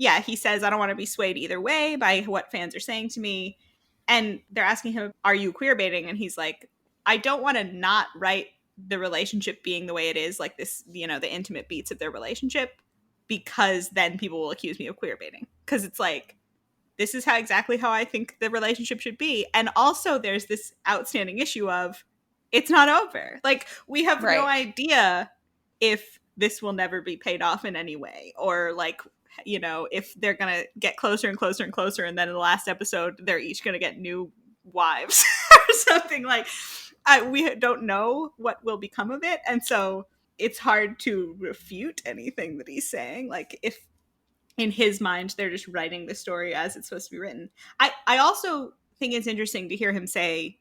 yeah, he says, I don't want to be swayed either way by what fans are saying to me. And they're asking him, are you queer baiting? And he's like, I don't want to not write the relationship being the way it is, like this, you know, the intimate beats of their relationship, because then people will accuse me of queer baiting. Because it's like, this is exactly how I think the relationship should be. And also there's this outstanding issue of it's not over. Like, we have no idea if this will never be paid off in any way, or like, you know, if they're gonna get closer and closer and closer, and then in the last episode they're each gonna get new wives or something. Like, we don't know what will become of it, and so it's hard to refute anything that he's saying. Like, if in his mind they're just writing the story as it's supposed to be written. I also think it's interesting to hear him say,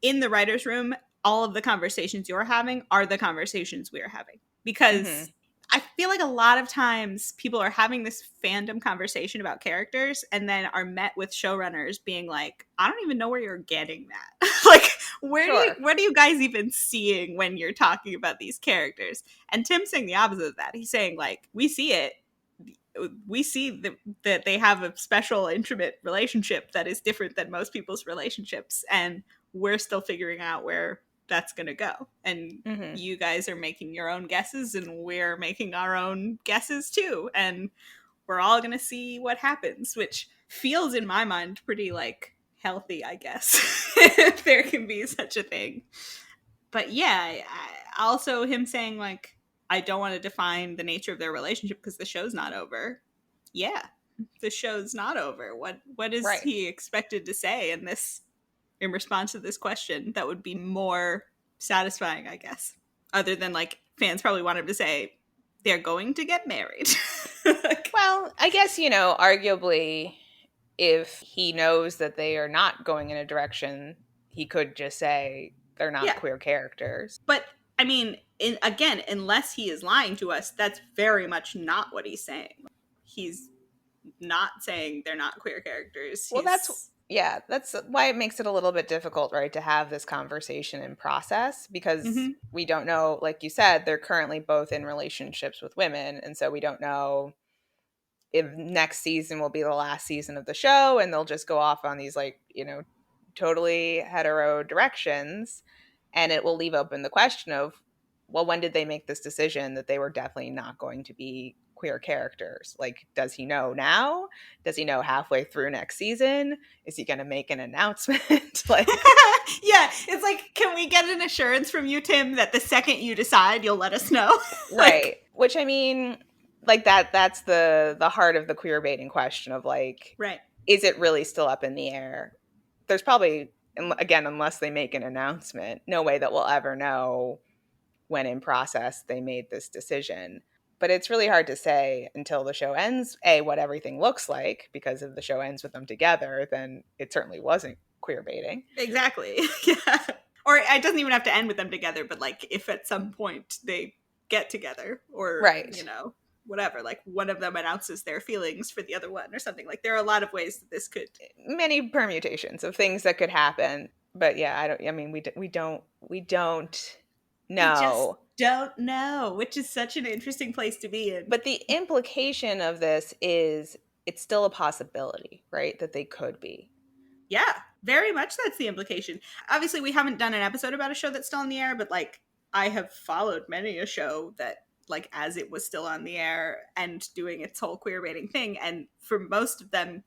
in the writer's room, all of the conversations you're having are the conversations we're having. Because I feel like a lot of times people are having this fandom conversation about characters and then are met with showrunners being like, I don't even know where you're getting that. Like, what are you guys even seeing when you're talking about these characters? And Tim's saying the opposite of that. He's saying, like, we see it. We see that they have a special, intimate relationship that is different than most people's relationships. And we're still figuring out where that's going to go. And you guys are making your own guesses, and we're making our own guesses too. And we're all going to see what happens, which feels, in my mind, pretty, like, healthy, I guess, if there can be such a thing. But yeah, also him saying, like, I don't want to define the nature of their relationship because the show's not over. Yeah, the show's not over. What is he expected to say in response to this question that would be more satisfying, I guess? Other than, like, fans probably want him to say, they're going to get married. Well, I guess, you know, arguably, if he knows that they are not going in a direction, he could just say they're not queer characters. But I mean, again, unless he is lying to us, that's very much not what he's saying. He's not saying they're not queer characters. Well, that's why it makes it a little bit difficult, right, to have this conversation in process, because we don't know, like you said, they're currently both in relationships with women, and so we don't know if next season will be the last season of the show and they'll just go off on these, like, you know, totally hetero directions, and it will leave open the question of, well, when did they make this decision that they were definitely not going to be queer characters? Like, does he know now? Does he know halfway through next season? Is he going to make an announcement? Like, yeah, it's like, can we get an assurance from you, Tim, that the second you decide, you'll let us know? Right. Which, I mean, like, that's the heart of the queer baiting question of, like, is it really still up in the air? There's probably, again, unless they make an announcement, no way that we'll ever know when in process they made this decision. But it's really hard to say until the show ends, what everything looks like, because if the show ends with them together, then it certainly wasn't queer baiting. Exactly. Yeah. Or it doesn't even have to end with them together, but, like, if at some point they get together, or, you know, whatever, like, one of them announces their feelings for the other one or something. Like, there are a lot of ways that this could, many permutations of things that could happen. But yeah, we don't know. We just don't know, which is such an interesting place to be in. But the implication of this is it's still a possibility, right? That they could be. Yeah, very much that's the implication. Obviously, we haven't done an episode about a show that's still on the air, but, like, I have followed many a show that, like, as it was still on the air and doing its whole queer baiting thing, and for most of them,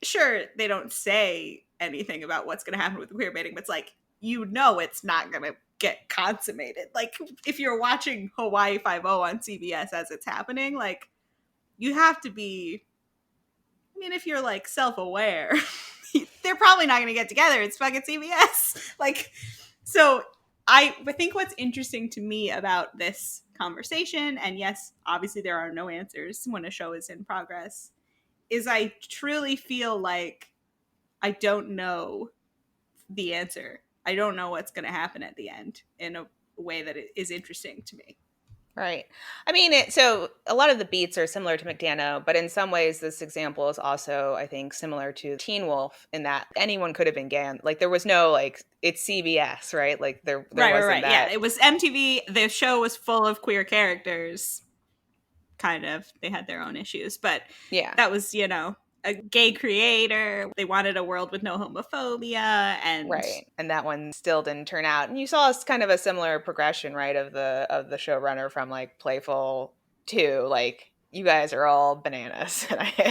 sure, they don't say anything about what's going to happen with the queer baiting, but it's like, you know, it's not going to get consummated. Like, if you're watching Hawaii Five-0 on CBS as it's happening, like, you have to be, I mean, if you're, like, self-aware, they're probably not going to get together. It's fucking CBS. Like, so I think what's interesting to me about this conversation, and yes, obviously there are no answers when a show is in progress, is I truly feel like I don't know the answer. I don't know what's going to happen at the end in a way that is interesting to me. Right. I mean, so a lot of the beats are similar to McDano, but in some ways this example is also, I think, similar to Teen Wolf in that anyone could have been gay. Like, there was no, like, it's CBS, right? Like, there wasn't that. Yeah, it was MTV. The show was full of queer characters. kind of, they had their own issues, but Yeah. that was, you know, a gay creator. They wanted a world with no homophobia, and Right. And that one still didn't turn out. And you saw kind of a similar progression, right, of the showrunner from like Playful to like you guys are all bananas.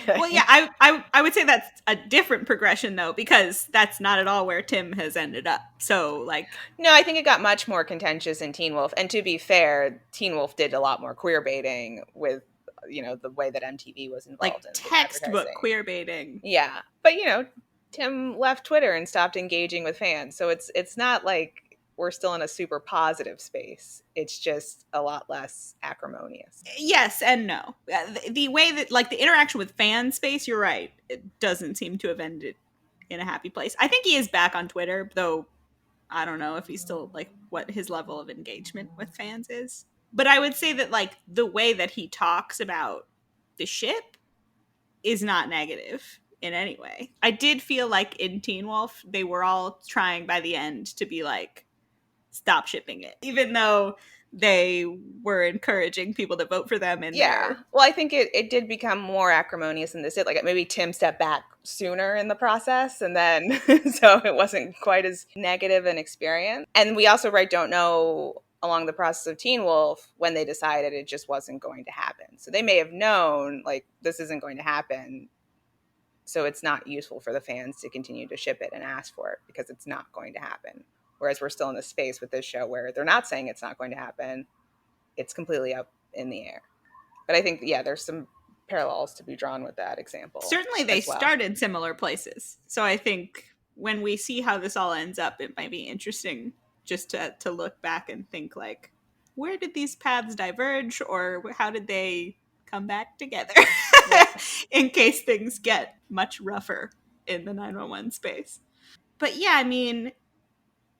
well, yeah, I would say that's a different progression though, because that's not at all where Tim has ended up. So like, No, I think it got much more contentious in Teen Wolf. And to be fair, Teen Wolf did a lot more queer baiting with, the way that MTV was like involved in the textbook advertising. queer baiting. Yeah. But, Tim left Twitter and stopped engaging with fans. So it's not like we're still in a super positive space. It's just a lot less acrimonious. Yes and no. The way that, like, the interaction with fan space, you're right, it doesn't seem to have ended in a happy place. I think he is back on Twitter, though I don't know if he's still, like, what his level of engagement with fans is. But I would say that, like, the way that he talks about the ship is not negative in any way. I did feel like in Teen Wolf, they were all trying by the end to be like, stop shipping it, even though they were encouraging people to vote for them in Yeah. their... Well, I think it did become more acrimonious than this did. Like maybe Tim stepped back sooner in the process and then so it wasn't quite as negative an experience. And we also, right, don't know along the process of Teen Wolf when they decided it just wasn't going to happen. So they may have known like this isn't going to happen. So it's not useful for the fans to continue to ship it and ask for it because it's not going to happen. Whereas we're still in this space with this show where they're not saying it's not going to happen. It's completely up in the air. But I think, there's some parallels to be drawn with that example. Certainly they started similar places. So I think when we see how this all ends up, it might be interesting just to look back and think like, where did these paths diverge, or how did they come back together in case things get much rougher in the 911 space. But yeah, I mean,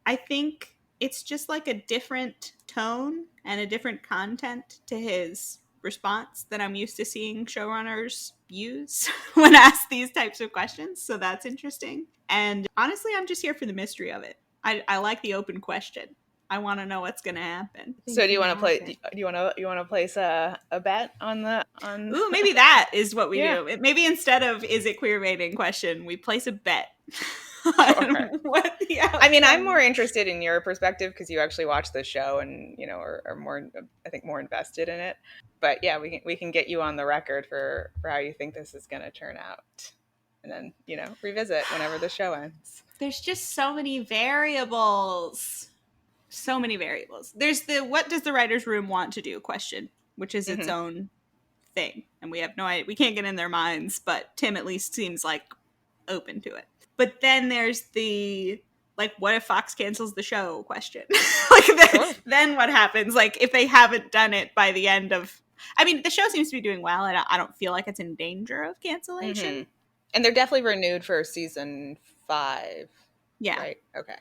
I think it's just like a different tone and a different content to his response that I'm used to seeing showrunners use when asked these types of questions. So that's interesting. And honestly, I'm just here for the mystery of it. I like the open question. I want to know what's going to happen. So do you want to play? Do you want to place a bet on? Ooh, maybe that is what we do. Maybe instead of is it queer baiting question, we place a bet. Sure. I mean, I'm more interested in your perspective because you actually watch the show and are more, I think, more invested in it. But yeah, we can get you on the record for how you think this is going to turn out, and then revisit whenever the show ends. There's just so many variables. So many variables. There's the what does the writer's room want to do question, which is its own thing, and we have no idea. We can't get in their minds, but Tim at least seems like open to it. But then there's the like, what if Fox cancels the show question? Then what happens? Like, if they haven't done it by the end of, I mean, the show seems to be doing well, and I don't feel like it's in danger of cancellation. And they're definitely renewed for season 5. Yeah. Right. Okay.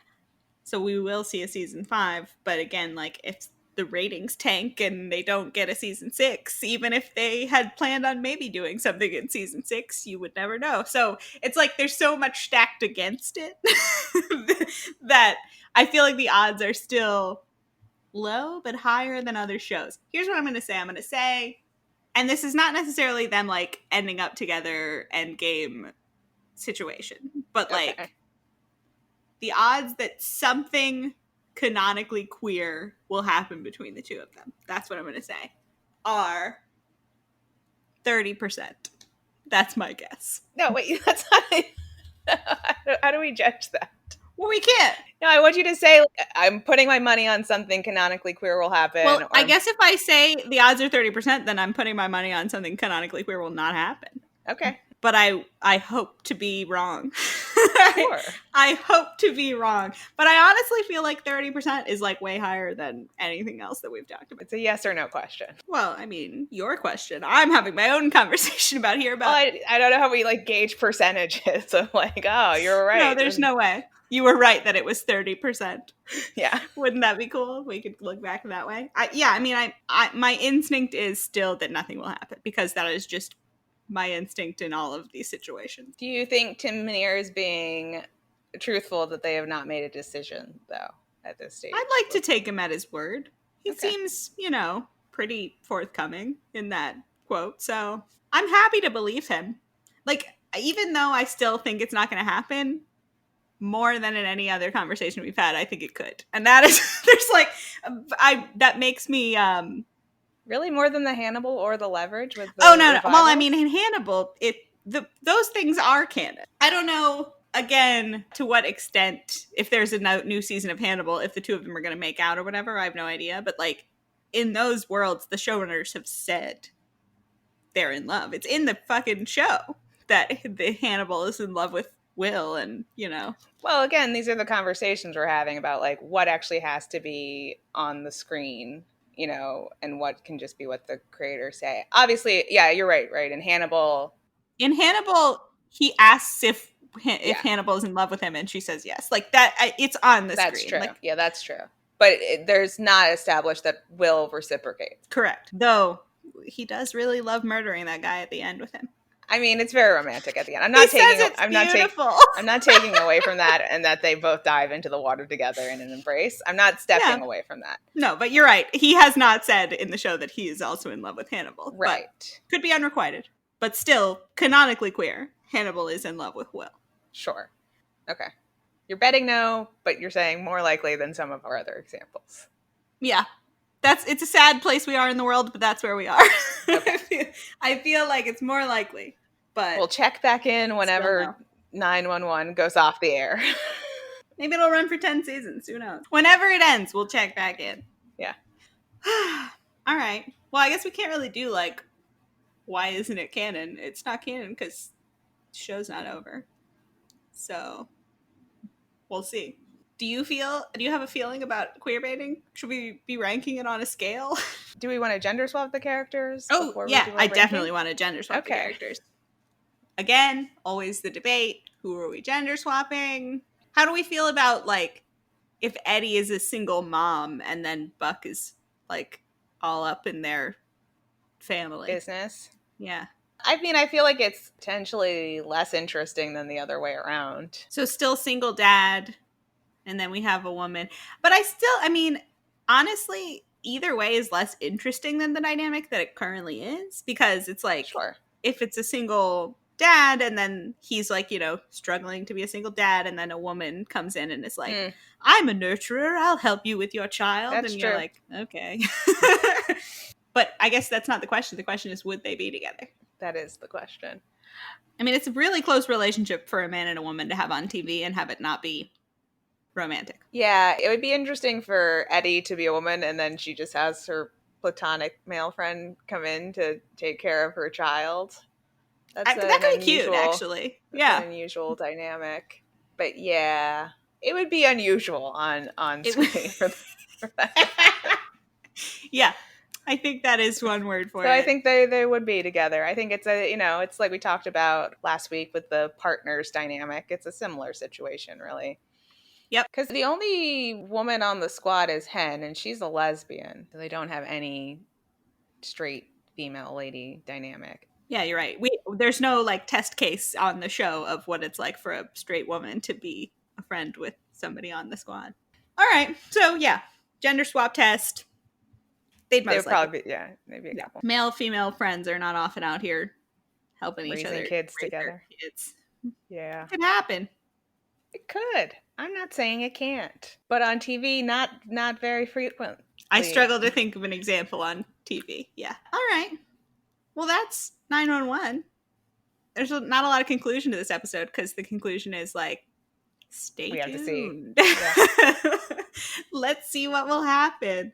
So we will see a season 5, but again, like, if the ratings tank and they don't get a season 6, even if they had planned on maybe doing something in season 6, you would never know. So it's like there's so much stacked against it that I feel like the odds are still low, but higher than other shows. Here's what I'm going to say, and this is not necessarily them like ending up together endgame situation, but like the odds that something canonically queer will happen between the two of them, that's what I'm going to say, are 30%. That's my guess. No, wait, that's not how do we judge that? Well, we can't. No, I want you to say, I'm putting my money on something canonically queer will happen. Well, I guess if I say the odds are 30%, then I'm putting my money on something canonically queer will not happen. Okay. But I hope to be wrong. Sure. I hope to be wrong. But I honestly feel like 30% is like way higher than anything else that we've talked about. It's a yes or no question. Well, I mean, your question. I'm having my own conversation about here. Well, I don't know how we like gauge percentages of like, oh, you're right. No, there's no way. You were right that it was 30%. Yeah. Wouldn't that be cool? We could look back that way. My instinct is still that nothing will happen because that is just my instinct in all of these situations. Do you think Tim Minear is being truthful that they have not made a decision, though, at this stage? I'd like to take him at his word. He seems, pretty forthcoming in that quote. So I'm happy to believe him. Like, even though I still think it's not going to happen, more than in any other conversation we've had, I think it could. And that is, there's like, that makes me, really more than the Hannibal or the Leverage with the oh, no. revivals? Well, I mean, in Hannibal, those things are canon. I don't know, again, to what extent, if there's a new season of Hannibal, if the two of them are going to make out or whatever, I have no idea. But like, in those worlds, the showrunners have said they're in love. It's in the fucking show that the Hannibal is in love with Will, and, you know. Well, again, these are the conversations we're having about like what actually has to be on the screen, you know, and what can just be what the creators say. Obviously, yeah, you're right. In Hannibal, he asks if Yeah. Hannibal is in love with him, and she says yes. Like that, it's on the that's screen. true. Like, Yeah, that's true. But there's not established that Will reciprocates. correct. Though he does really love murdering that guy at the end with him. I mean, it's very romantic at the end. I'm He says it's beautiful. I'm not taking away from that, and that they both dive into the water together in an embrace. I'm not stepping away from that. No, but you're right. He has not said in the show that he is also in love with Hannibal. Right. Could be unrequited, but still canonically queer. Hannibal is in love with Will. Sure. Okay. You're betting no, but you're saying more likely than some of our other examples. Yeah. It's a sad place we are in the world, but that's where we are. Okay. I feel like it's more likely. But we'll check back in whenever 911 goes off the air. Maybe it'll run for 10 seasons. Who knows? Whenever it ends, we'll check back in. Yeah. All right. Well, I guess we can't really do like, why isn't it canon? It's not canon because the show's not over. So we'll see. Do you have a feeling about queerbaiting? Should we be ranking it on a scale? Do we want to gender swap the characters? Oh, yeah. I definitely want to gender swap the characters. Again, always the debate. Who are we gender swapping? How do we feel about, like, if Eddie is a single mom and then Buck is, like, all up in their family business? Yeah. I mean, I feel like it's potentially less interesting than the other way around. So still single dad, and then we have a woman. But honestly, either way is less interesting than the dynamic that it currently is. Because it's like, sure, if it's a single dad and then he's like, you know, struggling to be a single dad, and then a woman comes in and is like, I'm a nurturer, I'll help you with your child. That's and true. You're like, okay. But I guess that's not the question. The question is, would they be together? That is the question. I mean, it's a really close relationship for a man and a woman to have on TV and have it not be romantic. Yeah, it would be interesting for Eddie to be a woman and then she just has her platonic male friend come in to take care of her child. That could be cute, actually. An unusual dynamic. But yeah, it would be unusual on screen for that. Yeah. I think that is one word for it. So I think they would be together. I think it's it's like we talked about last week with the partners dynamic. It's a similar situation, really. Yep. Because the only woman on the squad is Hen, and she's a lesbian. So they don't have any straight female lady dynamic. Yeah, you're right. There's no like test case on the show of what it's like for a straight woman to be a friend with somebody on the squad. All right. So yeah, gender swap test. They'd probably be, maybe a couple. Male, female friends are not often out here helping each other. Raising kids together. Kids. Yeah. It could happen. It could. I'm not saying it can't. But on TV, not very frequently. I struggle to think of an example on TV. Yeah. All right. Well, that's 911. There's not a lot of conclusion to this episode because the conclusion is like, stay tuned. We have to see. Yeah. Let's see what will happen.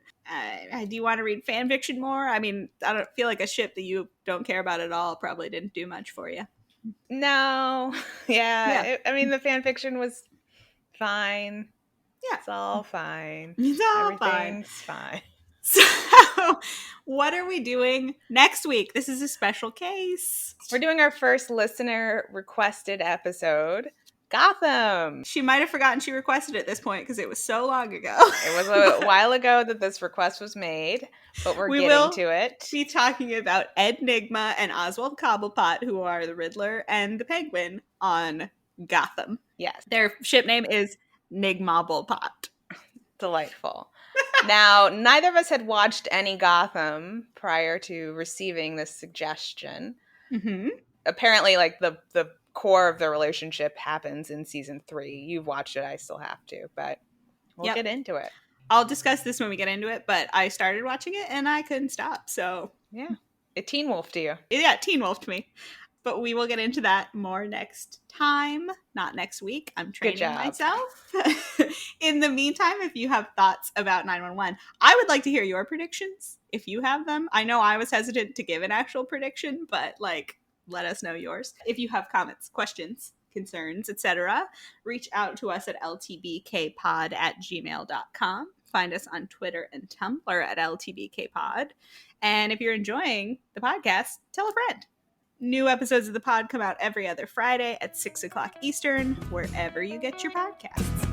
Do you want to read fan fiction more? I mean, I don't feel like a ship that you don't care about at all probably didn't do much for you. No. Yeah. I mean, the fan fiction was fine. Yeah. It's all fine. Everything's fine. So, what are we doing next week? This is a special case. We're doing our first listener requested episode, Gotham. She might have forgotten she requested it at this point because it was so long ago. It was a while ago that this request was made, but we getting to it. Be talking about Ed Nigma and Oswald Cobblepot, who are the Riddler and the Penguin on Gotham. Yes. Their ship name is Nigma Bullpot. Delightful. Now, neither of us had watched any Gotham prior to receiving this suggestion. Mm-hmm. Apparently, like, the core of the relationship happens in season 3. You've watched it, I still have to, but we'll get into it. I'll discuss this when we get into it, but I started watching it and I couldn't stop, so... Yeah. It teen wolfed you. Yeah, it teen wolfed me. But we will get into that more next time, not next week. I'm training myself. In the meantime, if you have thoughts about 911, I would like to hear your predictions if you have them. I know I was hesitant to give an actual prediction, but like, let us know yours. If you have comments, questions, concerns, etc., reach out to us at ltbkpod@gmail.com. Find us on Twitter and Tumblr at ltbkpod. And if you're enjoying the podcast, tell a friend. New episodes of the pod come out every other Friday at 6 o'clock Eastern, wherever you get your podcasts.